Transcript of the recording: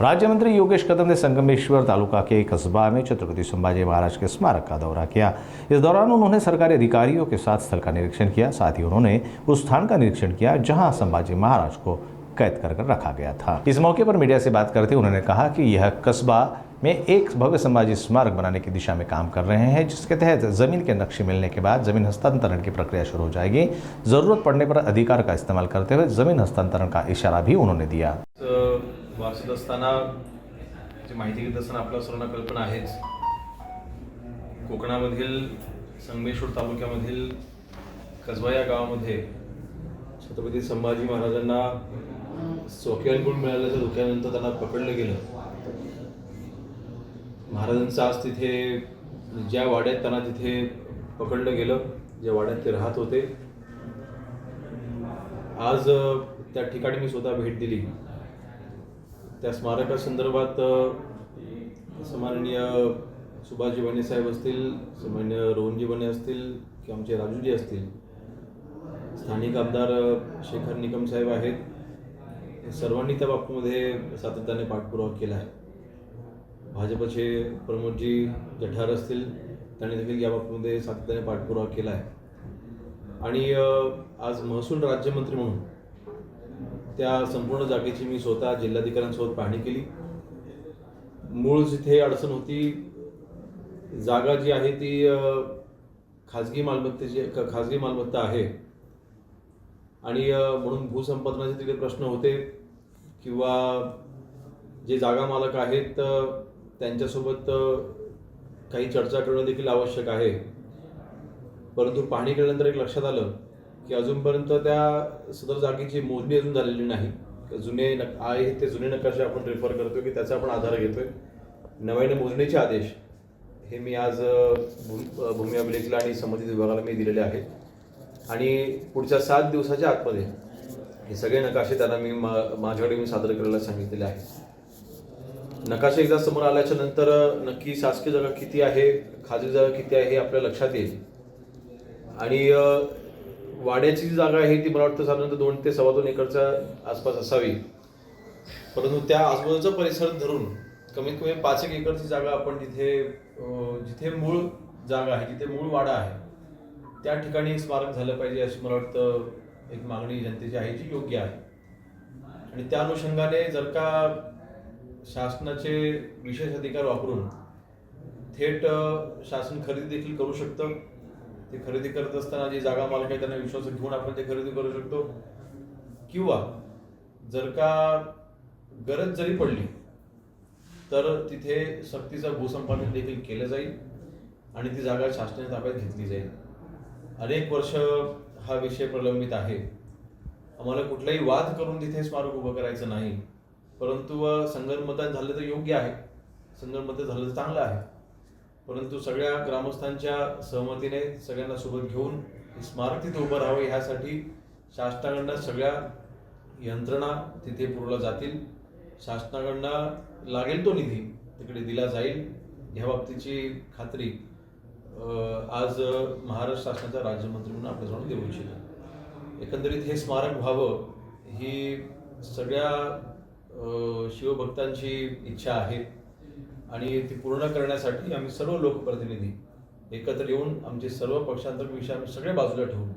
राज्य मंत्री योगेश कदम ने संगमेश्वर तालुका के कस्बा में छत्रपति संभाजी महाराज के स्मारक का दौरा किया। इस दौरान उन्होंने सरकारी अधिकारियों के साथ स्थल का निरीक्षण किया। साथ ही उन्होंने उस स्थान का निरीक्षण किया जहां संभाजी महाराज को कैद कर रखा गया था। इस मौके पर मीडिया से बात करते उन्होंने कहा कि यह कस्बा में एक भव्य संभाजी स्मारक बनाने की दिशा में काम कर रहे हैं, जिसके तहत जमीन के नक्शे मिलने के बाद जमीन हस्तांतरण की प्रक्रिया शुरू हो जाएगी। जरूरत पड़ने पर अधिकार का इस्तेमाल करते हुए जमीन हस्तांतरण का इशारा भी उन्होंने दिया। वाचत असताना माहिती घेत असताना आपल्या सर्वांना कल्पना आहेच, कोकणामधील संगमेश्वर तालुक्यामधील कसबा या गावामध्ये छत्रपती संभाजी महाराजांना सोक्यानगुण मिळाल्याच्या दुःखानंतर त्यांना पकडलं गेलं। महाराजांचं आज तिथे ज्या वाड्यात त्यांना तिथे पकडलं गेलं, ज्या वाड्यात ते राहत होते, आज त्या ठिकाणी मी स्वतः भेट दिली। त्या स्मारकासंदर्भात सन्माननीय सुभाषजी बने साहेब असतील, सन्माननीय रोहनजी बने असतील किंवा आमचे राजूजी असतील, स्थानिक आमदार शेखर निकम साहेब आहेत, सर्वांनी त्या बाबतीमध्ये सातत्याने पाठपुरावा केला आहे। भाजपचे प्रमोदजी जठार असतील, त्यांनी देखील या बाबतीमध्ये सातत्याने पाठपुरावा केला आहे। आणि आज महसूल राज्यमंत्री म्हणून त्या संपूर्ण जागेची मी स्वतः जिल्हाधिकाऱ्यांसोबत पाहणी केली। मूळ जिथे अडचण होती, जागा जी आहे ती खाजगी मालमत्ता आहे आणि म्हणून भूसंपादनाचे तिथे प्रश्न होते किंवा जे जागा मालक आहेत त्यांच्यासोबत काही चर्चा करणं देखील आवश्यक आहे। परंतु पाहणी केल्यानंतर एक लक्षात आलं की अजूनपर्यंत त्या सदर जागेची मोजणी अजून झालेली नाही। जुने आहे ते जुने नकाशे आपण रेफर करतो की त्याचा आपण आधार घेतोय। नव्याने मोजणीचे आदेश हे मी आज भूमी अभिलेखला आणि संबंधित विभागाला मी दिलेले आहेत आणि पुढच्या 7 दिवसाच्या आतमध्ये हे सगळे नकाशे त्यांना मी माझ्याकडे सादर करायला सांगितलेले आहे। नकाशे एकदा समोर आल्याच्या नंतर नक्की शासकीय जागा किती आहे, खाजगी जागा किती आहे हे आपल्या लक्षात येईल। आणि वाड्याची जी जागा आहे ती मला वाटतं साधारणतः 2 ते 2.25 एकरच्या आसपास असावी, परंतु त्या आजूबाजूचा परिसर धरून कमीत कमी 5 एकरची जागा आपण जिथे मूळ जागा आहे, जिथे मूळ वाडा आहे त्या ठिकाणी स्मारक झालं पाहिजे अशी मला वाटतं एक मागणी जनतेची आहे जी योग्य आहे। आणि त्या अनुषंगाने जर का शासनाचे विशेष अधिकार वापरून थेट शासन खरेदी देखील करू शकतं। ते खरेदी करत असताना जी जागा मालक आहे त्यांना विश्वासात घेऊन आपण ते खरेदी करू शकतो, किंवा जर का गरज जरी पडली तर तिथे सक्तीचं भूसंपादन देखील केलं जाईल आणि ती जागा शासनाच्या ताब्यात घेतली जाईल। अनेक वर्ष हा विषय प्रलंबित आहे। आम्हाला कुठलाही वाद करून तिथे स्मारक उभं करायचं नाही, परंतु संगनमत झालं तर योग्य आहे, संगनमत झालं तर चांगलं आहे, परंतु सगळ्या ग्रामस्थांच्या सहमतीने सगळ्यांना सोबत घेऊन स्मारक तिथे उभं राहावं यासाठी शासनाकडनं सगळ्या यंत्रणा तिथे पुरवल्या जातील। शासनाकडनं लागेल तो निधी तिकडे दिला जाईल ह्या बाबतीची खात्री आज महाराष्ट्र शासनाचा राज्यमंत्री म्हणून आपल्यासमोर देऊ इच्छितो। एकंदरीत हे स्मारक व्हावं ही सगळ्या शिवभक्तांची इच्छा आहे आणि ती पूर्ण करण्यासाठी आम्ही सर्व लोकप्रतिनिधी एकत्र येऊन आमचे सर्व पक्षांतर विषय आम्ही सगळे बाजूला ठेवून